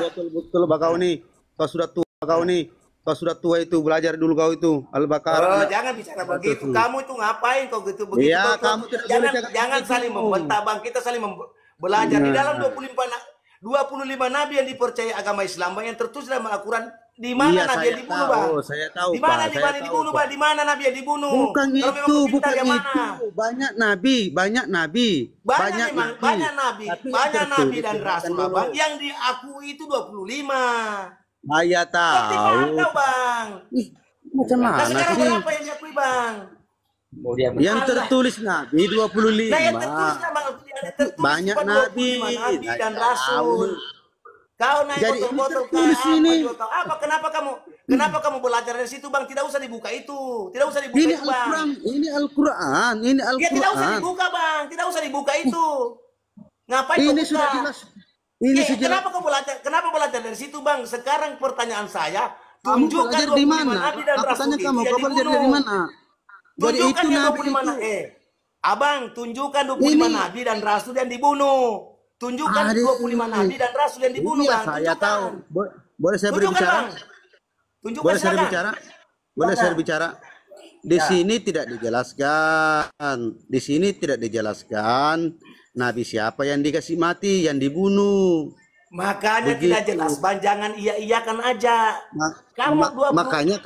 Betul bakau nih. Kau sudah tua kau nih. Kau sudah tua itu, belajar dulu kau itu. Al-Baqarah. Jangan bicara begitu. Kamu itu ngapain kau gitu begitu? Iya, kamu tidak boleh jangan saling membantah, Bang. Kita saling belajar di dalam 25 nabi yang dipercaya agama Islam, Bang, yang tertulis dalam Al-Qur'an. Di mana nabi yang dibunuh, Bang? Saya tahu, di mana dibunuh, Bang? Di mana nabi yang dibunuh? Bukan itu, bukan itu. Banyak nabi. Banyak nabi dan rasul, Bang, yang diakui itu 25. Saya tahu. Kau, Bang. Macam mana sekarang sih? berapa yang diakui, Bang? Yang tertulis nabi 25. Nah, yang tertulis banyak nabi dan rasul. Kau naik botol-botol ini. apa? Kenapa kamu belajar dari situ, Bang? Tidak usah dibuka itu. Tidak usah dibuka ini itu, Bang. Ini Al-Qur'an. Ya, tidak usah dibuka, Bang. Tidak usah dibuka itu. Ngapain ini kau sudah buka? jelas. Ini Kenapa kau belajar? Kenapa belajar dari situ, Bang? Sekarang pertanyaan saya, kamu tunjukkan belajar di mana? nabi dan Aku rasul tanya itu kamu, yang kau belajar dibunuh. dari mana? Dari Tunjukkan itu yang nabi 25 itu. Abang, tunjukkan 25 nabi dan rasul yang dibunuh. Tunjukkan 25 nabi dan rasul yang dibunuh, Iya, Bang. saya tahu. Boleh saya berbicara? Tunjukkan, Boleh saya bicara? Boleh saya bicara? Di sini tidak dijelaskan. Di sini tidak dijelaskan nabi siapa yang dikasih mati, yang dibunuh. Makanya tidak jelas, Bang. Jangan iya-iyakan aja. Makanya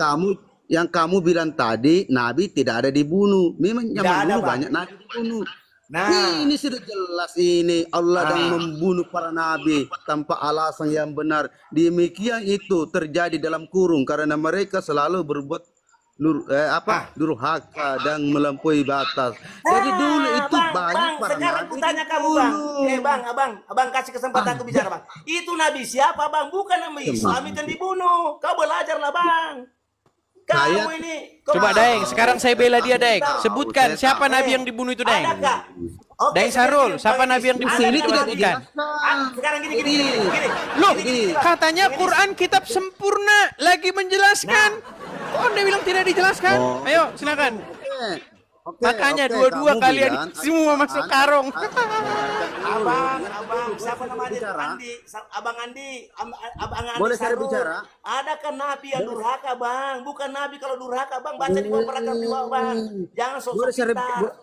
yang kamu bilang tadi nabi tidak ada dibunuh. Memang zaman dulu banyak nabi dibunuh. Nah, ini sudah jelas ini Allah yang membunuh para nabi tanpa alasan yang benar. Demikian itu terjadi dalam kurung karena mereka selalu berbuat durhaka dan melampaui batas. Jadi dulu itu banyak para sekarang nabi. aku tanya kamu, Bang. Abang kasih kesempatan aku bicara, Bang. Itu nabi siapa, Bang? Bukan nabi Islam yang dibunuh. Kau belajarlah, Bang. Kamu ini. Coba, Daeng. Sekarang saya bela dia, Daeng. Sebutkan siapa nabi yang dibunuh itu, Daeng. Daeng Sarul, siapa nabi yang dibunuh? Ini tidak sebutkan. Sekarang gini. Loh, katanya Quran kitab sempurna lagi menjelaskan. Kok Anda bilang tidak dijelaskan? Ayo, silakan. Makanya dua-dua kalian semua masuk karung. Abang, siapa namanya? Abang Andi Boleh saya bicara? Adakah nabi yang durhaka, Bang? Bukan nabi kalau durhaka, Bang. Baca di bawah paragraf di bawah, Bang. Jangan sosok pintar.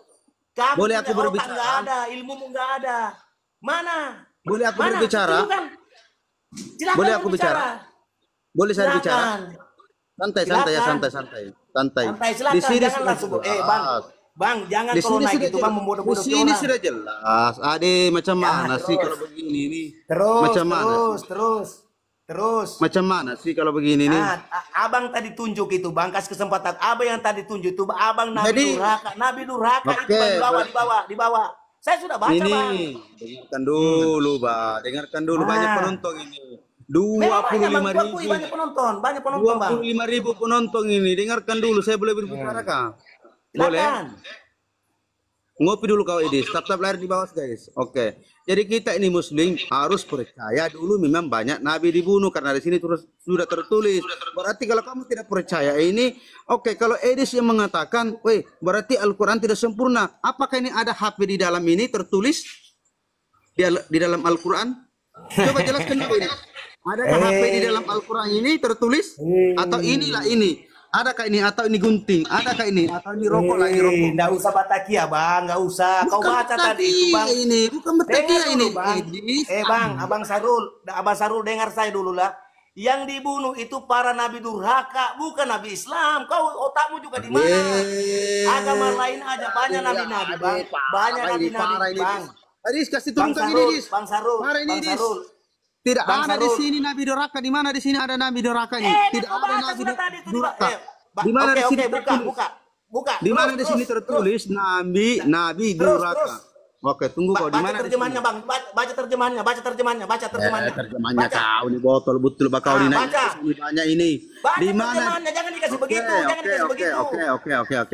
Kamu boleh aku berbicara? Nggak ada, ilmumu nggak ada. Mana? Boleh aku berbicara? Boleh aku bicara? Boleh saya bicara? Santai. Silakan, Di sini jangan langsung. Bang, jangan kalau naik itu, Bang, membodoh-bodoh orang. Di sini sudah jelas. Ade, macam mana sih kalau begini nih? Terus. Macam mana sih kalau begini nih? Abang tadi tunjuk itu, Bang, kasih kesempatan. Abang yang tadi tunjuk itu, Abang nabi durhaka itu, Bang, di bawah. Saya sudah baca, Bang. Dengarkan dulu, Bang. Dengarkan dulu, banyak penonton ini. 25.000. Banyak penonton, Bang. 25.000 penonton ini. Dengarkan dulu, saya boleh berbicara, Kak? Boleh? Ngopi dulu kau ini, tetap lahir di bawah, guys. Oke. Jadi kita ini muslim harus percaya dulu memang banyak nabi dibunuh karena di sini sudah tertulis. Berarti kalau kamu tidak percaya ini, oke, kalau Edis yang mengatakan, "Weh, berarti Al-Qur'an tidak sempurna." Apakah ini ada HP di dalam ini tertulis di dalam Al-Qur'an? Coba jelaskan dulu ini. Adakah HP di dalam Al-Qur'an ini tertulis atau inilah ini? Adakah ini atau ini gunting? Adakah ini atau ini rokok lah, ini rokok? Nggak usah batakia, Bang, nggak usah. Kau baca tadi itu, Bang. Ini bukan batakia ini, Bang. Bang, Abang Sarul dengar saya dulu lah. Yang dibunuh itu para nabi durhaka, bukan nabi Islam. Kau otakmu juga di mana? Agama lain aja banyak nabi-nabi, Bang. Banyak nabi-nabi, Bang. Tadi kasih turunkan ini, Bang Sarul. Tidak ada di sini nabi durhaka. Di mana di sini ada nabi durhaka nih? Tidak ada nabi durhaka. Di mana di sini buka. Di mana di sini tertulis nabi durhaka? Oke, tunggu kau di mana terjemahannya, Bang. Baca terjemahannya. Terjemahannya kau di botol betul bakal ini. Banyak ini. Di mana? Jangan dikasih begitu, Oke.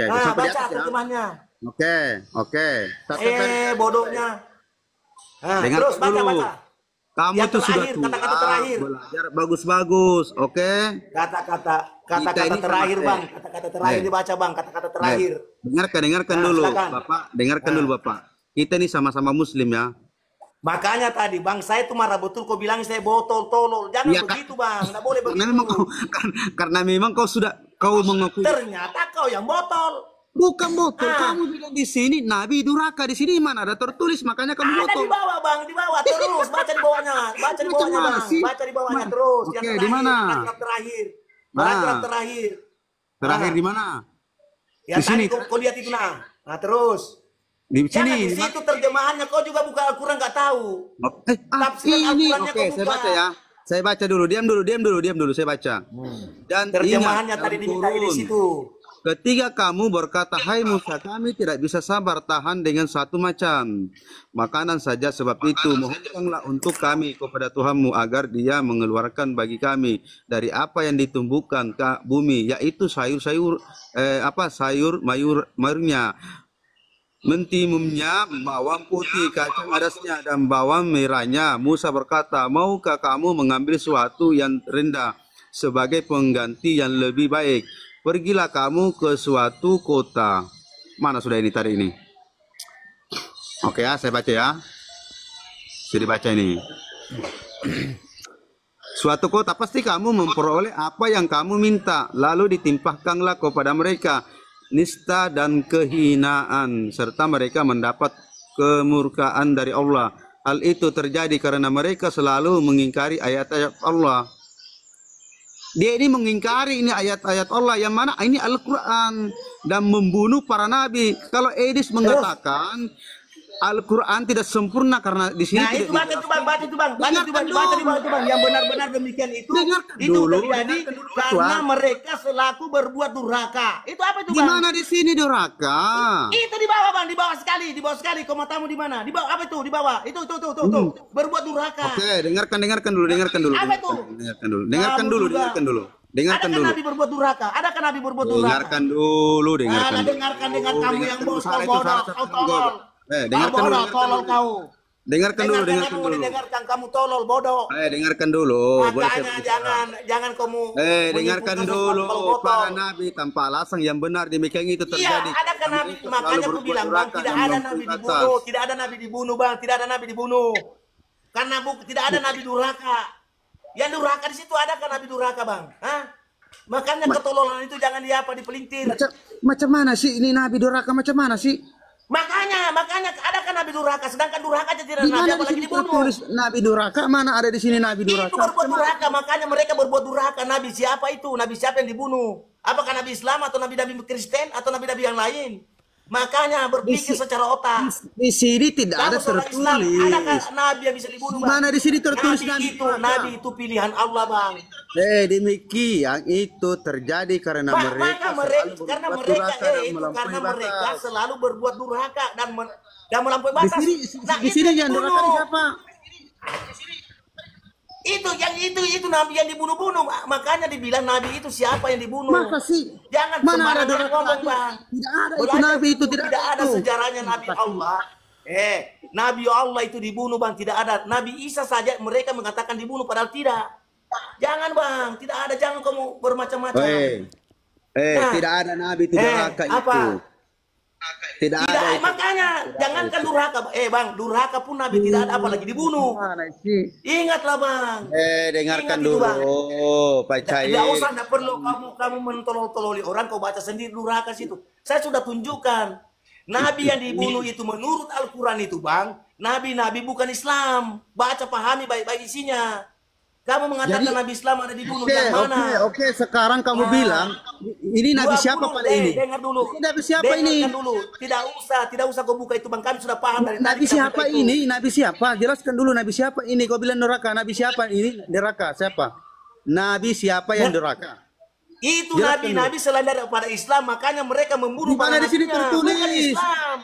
Baca terjemahannya. Oke. Bodohnya. Dengar terus baca. Kamu yang itu sudah terakhir, tua, kata-kata terakhir. Belajar bagus-bagus, oke? Kata-kata terakhir, Bang. Kata-kata terakhir dibaca, Bang. Kata-kata terakhir. Dengarkan dulu, Bapak. Dengarkan dulu, Bapak. Kita ini sama-sama Muslim ya. Makanya tadi bang, saya tuh marah betul kau bilang saya botol tolol. Jangan Ya, begitu bang, nggak boleh begitu. Karena memang kau mengakui. Ternyata kau yang botol. Bukan botol, kamu bilang di sini Nabi durhaka, di sini mana ada tertulis, makanya kamu Ada botol. di bawah bang, di bawah terus baca di bawahnya, baca di bawahnya bang, baca di bawahnya terus. Oke, Yang di terakhir, mana? paragraf terakhir, paragraf terakhir. Terakhir di mana? Yang Di sini. tadi kau lihat itu nah terus. Di Jangan sini. di situ terjemahannya kau juga buka Al-Quran nggak tahu. Tafsiran Ini Al-Qurannya oke, kau saya buka. baca ya. Saya baca dulu, diam dulu, saya baca. Dan Terjemahannya ingat, tadi dalam diminta di turun, situ. ketika kamu berkata, hai Musa, kami tidak bisa sabar tahan dengan satu macam makanan saja, sebab itu mohonkanlah untuk kami kepada Tuhanmu agar dia mengeluarkan bagi kami dari apa yang ditumbuhkan ke bumi, yaitu sayur-sayur, mayurnya, mentimumnya, bawang putih, kacang adasnya, dan bawang merahnya. Musa berkata, maukah kamu mengambil sesuatu yang rendah sebagai pengganti yang lebih baik? Pergilah kamu ke suatu kota. Mana sudah ini tadi ini? Oke ya, saya baca ya. Jadi baca ini. Suatu kota pasti kamu memperoleh apa yang kamu minta, lalu ditimpahkanlah kepada mereka nista dan kehinaan, serta mereka mendapat kemurkaan dari Allah. Hal itu terjadi karena mereka selalu mengingkari ayat-ayat Allah. Dia ini mengingkari ini ayat-ayat Allah, yang mana ini Al-Quran, dan membunuh para nabi. Kalau Edis mengatakan Al-Quran tidak sempurna karena di sini Nah tidak itu baca itu bang, yang benar-benar demikian itu dulu, terjadi karena mereka selaku berbuat durhaka. Itu apa itu di bang? mana di sini durhaka? Itu di bawah bang, di bawah sekali. Kau matamu di mana? Di bawah apa itu? Di bawah. Itu berbuat durhaka. Oke, dengarkan dulu. Apa itu? Dengarkan dulu. Adakah Nabi berbuat durhaka? Adakah Nabi berbuat durhaka? Dengarkan dulu. Dengarkan kamu yang bodoh, kau tolol. Dengarkan dulu. Tolol kau. Dengarkan dulu. Dengarkan kamu tolol bodoh. Dengarkan dulu. Makanya jangan kamu. Dengarkan dulu. Para nabi tanpa alasan yang benar demikian itu terjadi. Iya, adakah Nabi? Makanya aku bilang bang, tidak ada Nabi dibunuh, tidak ada Nabi dibunuh bang, tidak ada Nabi dibunuh. Karena tidak ada Nabi durhaka. Yang durhaka di situ adakah Nabi durhaka bang? Hah? Makanya ketololan itu jangan dipelintir. Macam mana sih ini Nabi durhaka, macam mana sih? Makanya adakah Nabi durhaka, sedangkan durhaka aja tidak Nabi apalagi dibunuh. Tulis Nabi durhaka, mana ada di sini Nabi durhaka? Itu berbuat durhaka, makanya mereka berbuat durhaka. Nabi siapa itu? Nabi siapa yang dibunuh? Apakah Nabi Islam atau Nabi Kristen atau Nabi yang lain? Makanya berpikir secara otak. Di sini tidak ada tertulis. Adakah Nabi yang bisa dibunuh bang? Mana di sini tertulis Nabi itu pilihan Allah bang. Demikian itu terjadi karena mereka selalu berbuat durhaka dan melampaui batas. Di sini yang durhaka siapa? Itu Nabi yang dibunuh-bunuh. Makanya dibilang Nabi itu siapa yang dibunuh. Masa sih? Jangan mana ada ngomong bang. Tidak ada itu Nabi itu, tidak ada sejarahnya Nabi Allah. Nabi Allah itu dibunuh bang, tidak ada. Nabi Isa saja mereka mengatakan dibunuh padahal tidak. Jangan bang, tidak ada, jangan kamu bermacam-macam. Tidak ada Nabi itu durhaka itu. Tidak ada. Makanya jangankan durhaka, bang, durhaka pun Nabi tidak ada, apalagi dibunuh. Ingatlah bang. Dengarkan dulu, Pak Cahaya. Tidak usah, tidak perlu kamu mentolol-tololi orang, kau baca sendiri durhaka situ. Saya sudah tunjukkan. Nabi yang dibunuh itu menurut Al-Quran itu bang, Nabi bukan Islam. Baca pahami baik-baik isinya. Kamu mengatakan Nabi Islam ada dibunuh, yang mana? Oke, sekarang kamu bilang ini Nabi siapa pada ini? Dengar dulu. Nabi siapa ini? Dulu. Tidak usah kau buka itu bang. Kami sudah paham dari Nabi siapa ini? Nabi siapa? Jelaskan dulu Nabi siapa ini. Kau bilang neraka. Nabi siapa ini? Neraka siapa? Nabi siapa yang neraka? Itu Nabi selain daripada Islam, makanya mereka membunuh. Di mana di sini tertulis? Bukan Islam.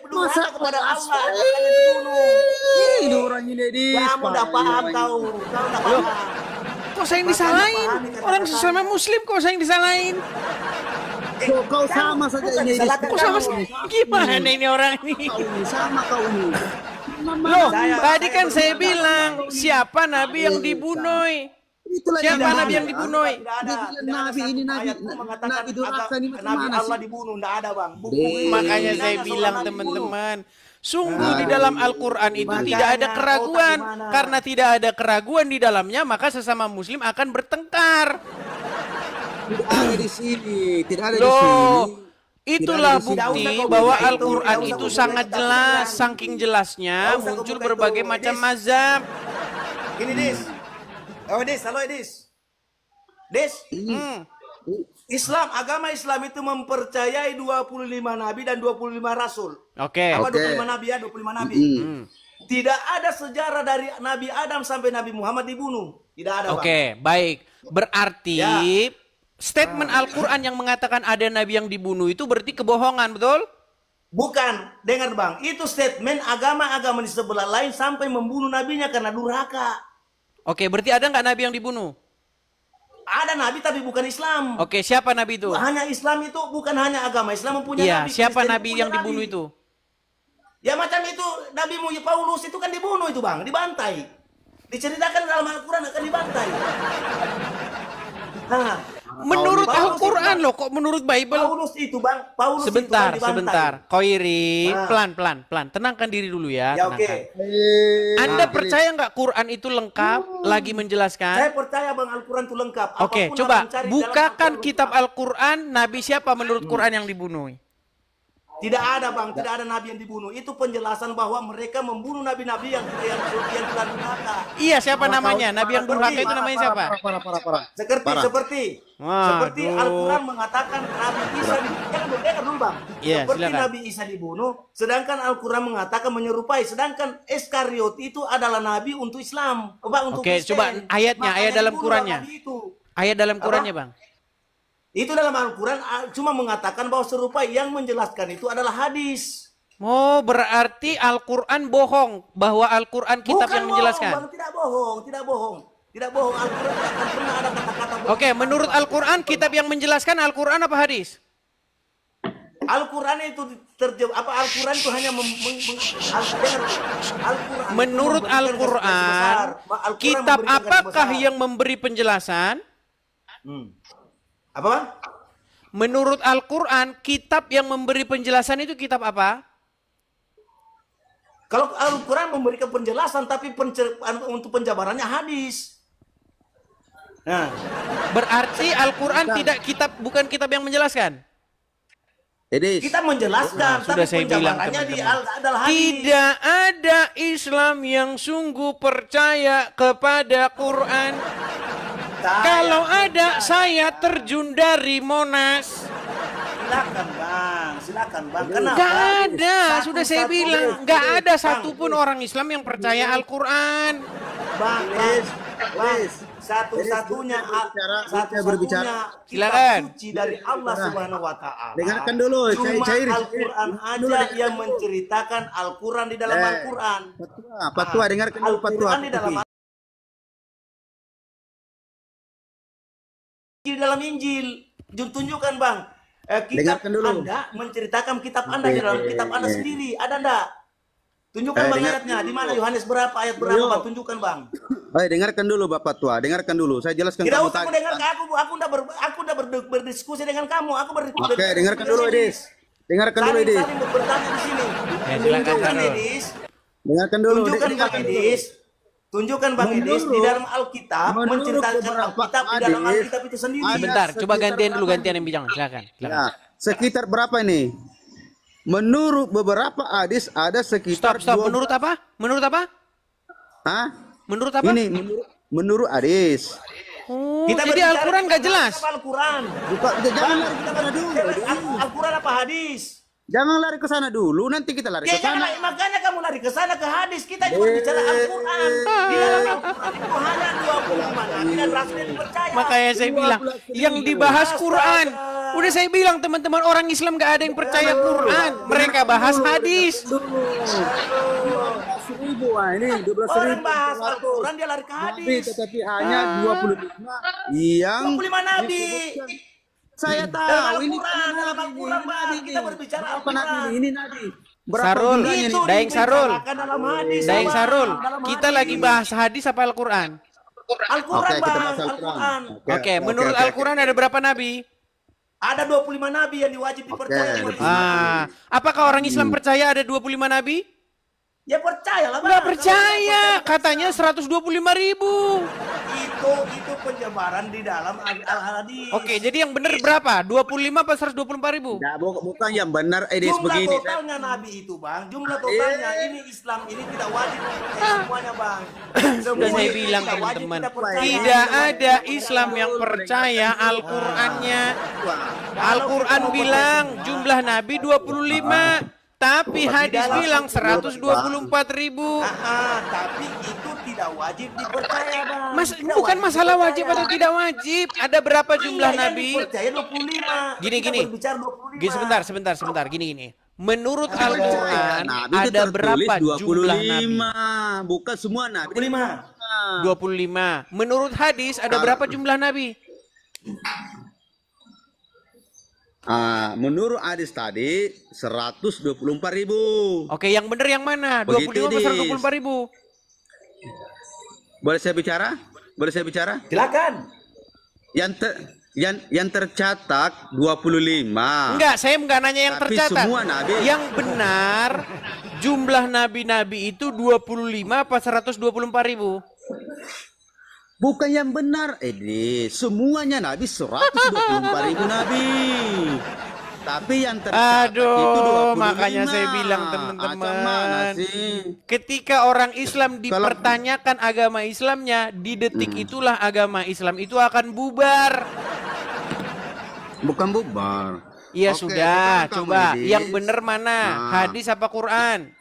Durhaka kepada Allah, makanya dibunuh. Ini orang ini kamu udah paham kau udah paham. Kok saya yang disalahin? Orang sesama Muslim kok saya yang disalahin? Kau sama saja ini. Kok sama sih? Gimana ini orang ini? Sama kau ini. Loh, tadi kan saya bilang siapa Nabi yang dibunuh? Siapa Nabi yang dibunuh? Nabi durhaka ini Nabi Allah dibunuh, tidak ada bang. Makanya saya bilang teman-teman, Sungguh di dalam Al-Quran itu Makanya, tidak ada keraguan. otak gimana? Karena tidak ada keraguan di dalamnya, maka sesama muslim akan bertengkar. Tidak ada di sini, tidak ada di Loh, sini. itulah Tidak ada di bukti sini. Tidak usah bahwa kau Al-Quran tidak usah itu kau sangat buka jelas. Al-Quran. Saking jelasnya Tidak usah kau muncul buka berbagai itu. macam Edis. mazhab. Ini Dis. Oh Dis, halo Dis. Dis, Islam, agama Islam itu mempercayai 25 nabi dan 25 rasul. Oke. Apa Oke. 25 nabi ya, 25 nabi. Tidak ada sejarah dari Nabi Adam sampai Nabi Muhammad dibunuh. Tidak ada, Bang. Oke, baik. Berarti Ya. statement Al-Quran yang mengatakan ada nabi yang dibunuh itu berarti kebohongan, betul? Bukan, dengar Bang, itu statement agama-agama di sebelah lain sampai membunuh nabinya karena durhaka. Oke, berarti ada nggak nabi yang dibunuh? Ada nabi tapi bukan Islam. Oke, siapa nabi itu? Hanya Islam itu bukan hanya agama Islam mempunyai Iya, nabi. siapa Kristen nabi punya yang dibunuh nabi. itu? Ya macam itu Nabi Paulus itu kan dibunuh itu Bang, dibantai. Diceritakan dalam Al-Quran akan dibantai. Nah, Menurut Paulus Al-Quran itu, loh, kok menurut Bible? Paulus itu Bang, Paulus Sebentar, itu kan dibantai. sebentar. Koiri, Nah. pelan-pelan. Tenangkan diri dulu ya. Ya oke. tenangkan. Anda percaya nggak Quran itu lengkap? Lagi Saya menjelaskan? percaya Bang Al-Quran itu lengkap. Oke, Apapun coba abang cari dalam bukakan Al-Quran kitab lengkap. Al-Quran. Nabi siapa menurut Quran yang dibunuh? Tidak ada Bang, tidak ada nabi yang dibunuh. Itu penjelasan bahwa mereka membunuh nabi-nabi yang telah durhaka. Iya, siapa namanya? Nabi yang durhaka itu namanya siapa? Parah. Seperti Waduh. Al-Quran mengatakan Nabi Isa dibunuh. Dengar dulu Bang. Iya, Seperti silakan. Nabi Isa dibunuh, sedangkan Al-Quran mengatakan menyerupai. Sedangkan Iskariot itu adalah nabi untuk Islam. Untuk Oke, Kristen. coba ayatnya, Makanya ayat dalam dibunuh Qurannya. nabi itu. Ayat dalam Qurannya, Bang. Itu dalam Al-Quran cuma mengatakan bahwa serupai, yang menjelaskan itu adalah hadis. Oh, berarti Al-Quran bohong bahwa Al-Quran kitab Bukan yang menjelaskan. bohong, Bang. Tidak bohong, tidak bohong. Tidak bohong, Al-Quran tidak akan pernah ada kata-kata bohong. Oke, menurut Al-Quran kitab yang menjelaskan Al-Quran apa hadis? Al-Quran itu Al-Quran itu hanya Al-Quran. Menurut Al-Quran, kitab apakah yang memberi penjelasan? Apa Bang? Menurut Al-Quran, kitab yang memberi penjelasan itu kitab apa? Kalau Al-Quran memberikan penjelasan tapi untuk penjabarannya hadis. Nah, Berarti Al-Quran bukan kitab yang menjelaskan. Edis. kita menjelaskan tapi Sudah saya bilang, penjabarannya di teman-teman. adalah hadis. Tidak ada Islam yang sungguh percaya kepada Quran. Kalau ada, saya terjun dari Monas. Silakan Bang. Kenapa? Gak ada, sudah saya bilang. Gak ada Bang, satupun orang Islam yang percaya Al-Quran. Bang, satu-satunya berbicara. Silakan. suci dari Allah Subhanahu wa taala. Dengarkan dulu, Cuma cair. Al-Quran aja yang menceritakan Al-Quran di dalam Al-Quran. Patwa, dengarkan dulu patwa. Al-Quran di dalam di dalam Injil. Tunjukkan Bang. Kitab Dengarkan dulu. Anda menceritakan kitab Anda di dalam kitab Anda sendiri. Ada enggak? Tunjukkan Bang ayatnya. Di mana Yohanes berapa ayat berapa Bang? Tunjukkan Bang. Dengarkan dulu Bapak Tua, dengarkan dulu. Saya jelaskan Tidak kamu usah tadi. dengar aku udah berdiskusi dengan kamu. Oke, dengarkan dulu Edis. Dengarkan dulu Edis. Saling bertanya di sini. Silakan, Tunjukkan Sarul. Edis. Dengarkan dulu. Tunjukkan Bang dengarkan dulu. Edis. Tunjukkan Bang Edis di dalam Alkitab menurut menceritakan beberapa Alkitab di dalam hadis, Alkitab itu sendiri. ada Sebentar, coba sekitar gantian dulu, berapa gantian yang bilang. Silakan. Ya, sekitar berapa ini? Menurut beberapa hadis ada sekitar Stop. Menurut apa? Menurut apa? Hah? Menurut apa? Ini menurut hadis. Oh, Kita jadi berbicara Al-Quran gak tentang jelas. apa Al-Quran. Bukan, jangan lari ke sana dulu. Al-Quran apa hadis? Jangan lari ke sana dulu, nanti kita lari Ya ke sana. jangan, makanya kamu lari ke sana ke hadis. Kita juga bicara Al-Quran. Di dalam Al-Quran itu hanya 25 nabi dan rasul yang dipercaya. Makanya saya bilang, yang dibahas Quran. Udah saya bilang teman-teman, orang Islam gak ada yang percaya Quran. Mereka bahas hadis. 12.000, ini 12.000. Orang bahas Al-Quran dia lari ke Nabi, hadis. tetapi hanya 25 yang 25 nabi. saya Dalam tahu ini Al-Quran, dalam Al-Quran Bang. Kita berbicara Al-Quran. ini Nabi. Sarul, jumlahnya Itu nih? Daeng Sarul. dibicarakan dalam hadis. Daeng Bang. Sarul, Dalam kita hadis. lagi bahas hadis apa Al-Quran? Al-Quran Oke, kita Bang, bahas Al-Quran. Al-Quran. Oke, menurut Al-Quran ada berapa nabi? Ada 25 nabi yang diwajib dipercaya. Oke, oleh Islam. Apakah orang Islam percaya ada 25 nabi? Ya percayalah, Bang. Nggak percaya, katanya 125.000. Itu penyebaran di dalam al-hadis. Oke, jadi yang benar berapa? 25 apa 124.000? Nah, bukan yang benar edis Jumlah begini. totalnya Nabi itu, Bang. Jumlah totalnya ini Islam ini tidak wajib semuanya, Bang. Sudah saya bilang teman-teman, tidak ada Islam yang percaya Al-Qur'annya. Al-Qur'an bilang jumlah Nabi 25, tapi hadis bilang 124.000. Tapi itu tidak wajib dipercaya, Bang. Bukan masalah wajib atau tidak wajib. Ada berapa jumlah Nabi? Percaya 25. Gini. Berbicara 25. Sebentar. Gini. Menurut Al-Quran ada berapa jumlah Nabi? Bukan semua Nabi. 25. Menurut hadis ada berapa jumlah Nabi? Menurut hadis tadi 124.000. Oke, yang benar yang mana? 25 atau 124.000? Boleh saya bicara? Silakan. Yang tercatat 25. Enggak, saya enggak nanya yang Tapi tercatat. semua Nabi. Yang benar jumlah nabi-nabi itu 25 apa 124.000? Bukan yang benar, semuanya Nabi 124.000 Nabi. Tapi yang tercatat itu 25. Makanya saya bilang teman-teman, ketika orang Islam dipertanyakan agama Islamnya, di detik itulah agama Islam itu akan bubar. Bukan bubar. Iya sudah, coba Edis. yang benar mana? Hadis apa Quran?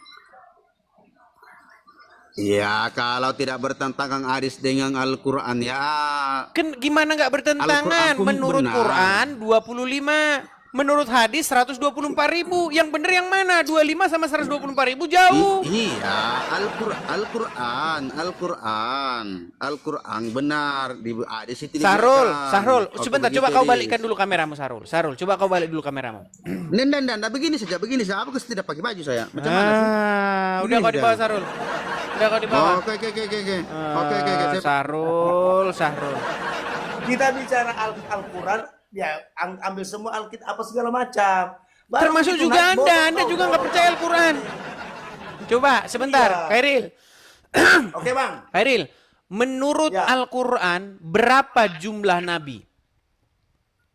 Ya, kalau tidak bertentangan hadis dengan Al-Quran ya. Gimana nggak bertentangan? Al-Quran Menurut benar. Quran 25, menurut hadis 124.000. Yang benar yang mana? 25 sama 124.000 jauh. Iya, Al-Quran benar di hadis itu. Sahrul, sebentar, begitu, coba kau Edis. balikkan dulu kameramu, Sahrul, coba kau balik dulu kameramu. Dan begini saja. Aku tidak pakai baju saya. Macam mana sih? Udah kau di bawah, Sahrul. Udah kau di bawah. Oke. Sahrul. Kita bicara Al-Quran, ya ambil semua Alkitab apa segala macam. Termasuk juga Anda juga nggak percaya Al-Quran. Coba sebentar, Iya. Khairil. Oke, Bang. Khairil, menurut Ya. Al-Quran berapa jumlah nabi?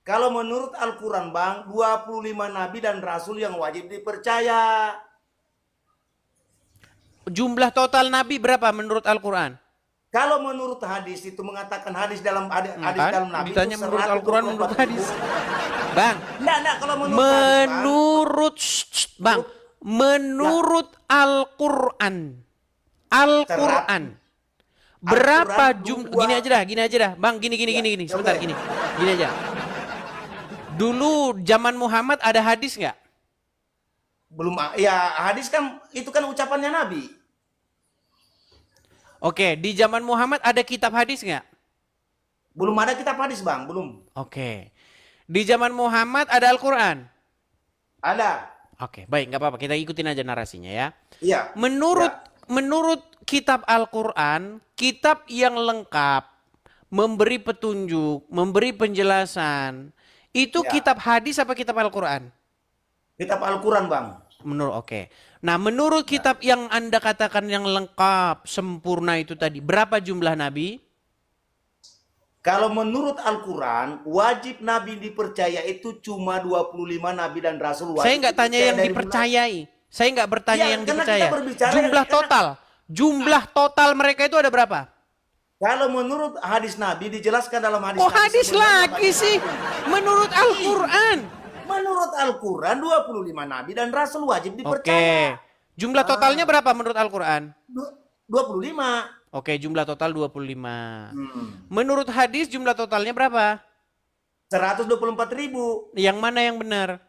Kalau menurut Al-Quran, Bang, 25 nabi dan rasul yang wajib dipercaya. Jumlah total nabi berapa menurut Al-Quran? Kalau menurut hadis itu mengatakan hadis dalam hadis dalam nabi Ditanya itu menurut Al-Quran, menurut 124.000. hadis. Bang, Enggak, kalau menurut hadis, Bang. menurut Al-Quran. Al-Quran. Berapa jumlah? Gini aja dah. Bang, gini. Sebentar, gini aja. Dulu zaman Muhammad ada hadis nggak? Belum, ya hadis kan itu kan ucapannya Nabi. Oke, di zaman Muhammad ada kitab hadis nggak? Belum ada kitab hadis, Bang, belum. Oke. Di zaman Muhammad ada Al-Quran? Ada. Oke, baik, nggak apa-apa. Kita ikutin aja narasinya ya. Iya. Menurut kitab Al-Quran, kitab yang lengkap, memberi petunjuk, memberi penjelasan, itu Ya. kitab hadis apa kitab Al-Quran? Kitab Al-Quran, Bang. Oke. Nah, menurut kitab yang Anda katakan yang lengkap, sempurna itu tadi, berapa jumlah nabi? Kalau menurut Al-Quran, wajib Nabi dipercaya itu cuma 25 Nabi dan Rasul. Saya nggak tanya yang dipercayai. Saya nggak bertanya Iya, yang karena dipercaya. kita berbicara Jumlah total. Jumlah total mereka itu ada berapa? Kalau menurut hadis Nabi dijelaskan dalam hadis. Oh, hadis lagi sih. Menurut Al-Quran. Menurut Al-Quran 25 Nabi dan Rasul wajib Oke. dipercaya. Jumlah totalnya berapa menurut Al-Quran? 25. Oke, jumlah total 25. Menurut hadis jumlah totalnya berapa? 124.000. Yang mana yang benar?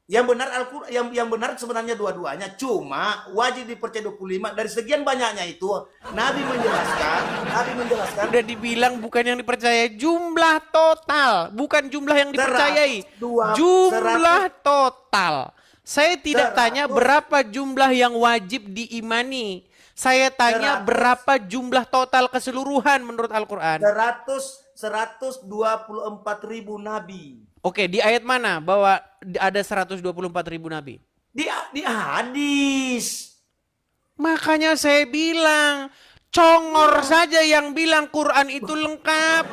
Yang benar Al-Quran, yang benar sebenarnya dua-duanya. Cuma wajib dipercaya 25. Dari sekian banyaknya itu Nabi menjelaskan. Udah dibilang bukan yang dipercaya, jumlah total, bukan jumlah yang dipercayai. Jumlah total. Saya tidak tanya berapa jumlah yang wajib diimani. Saya tanya berapa jumlah total keseluruhan menurut Al-Quran. 124.000 Nabi. Oke, di ayat mana bahwa ada 124.000 Nabi? Di hadis. Makanya saya bilang, congor saja yang bilang Quran itu lengkap.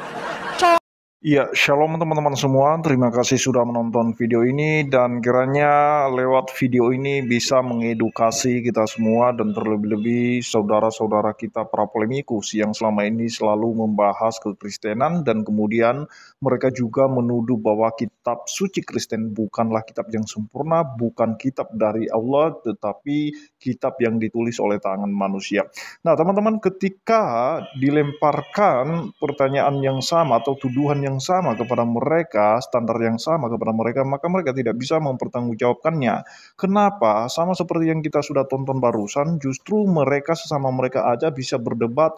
Iya, shalom teman-teman semua. Terima kasih sudah menonton video ini dan kiranya lewat video ini bisa mengedukasi kita semua dan terlebih-lebih saudara-saudara kita para polemikus yang selama ini selalu membahas kekristenan dan kemudian mereka juga menuduh bahwa kitab suci Kristen bukanlah kitab yang sempurna, bukan kitab dari Allah, tetapi kitab yang ditulis oleh tangan manusia. Nah, teman-teman, ketika dilemparkan pertanyaan yang sama atau tuduhan yang sama kepada mereka, standar yang sama kepada mereka, maka mereka tidak bisa mempertanggungjawabkannya. Kenapa? Sama seperti yang kita sudah tonton barusan, justru mereka sesama mereka aja bisa berdebat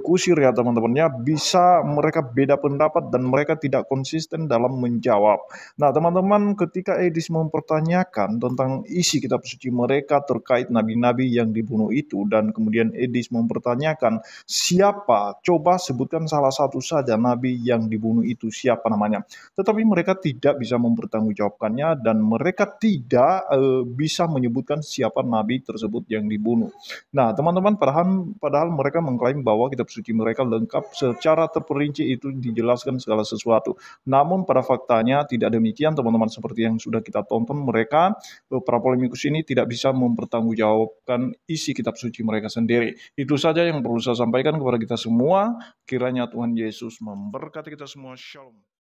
kusir ya teman-temannya, bisa mereka beda pendapat dan mereka tidak konsisten dalam menjawab. Nah, teman-teman, ketika Edis mempertanyakan tentang isi kitab suci mereka terkait nabi-nabi yang dibunuh itu, dan kemudian Edis mempertanyakan siapa, coba sebutkan salah satu saja nabi yang dibunuh itu, siapa namanya. Tetapi mereka tidak bisa mempertanggungjawabkannya dan mereka tidak bisa menyebutkan siapa nabi tersebut yang dibunuh. Nah, teman-teman, padahal mereka mengklaim bahwa kitab suci mereka lengkap secara terperinci, itu dijelaskan segala sesuatu. Namun pada faktanya tidak demikian, teman-teman. Seperti yang sudah kita tonton, mereka para polemikus ini tidak bisa mempertanggungjawabkan isi kitab suci mereka sendiri. Itu saja yang perlu saya sampaikan kepada kita semua. Kiranya Tuhan Yesus memberkati kita semua. Shalom.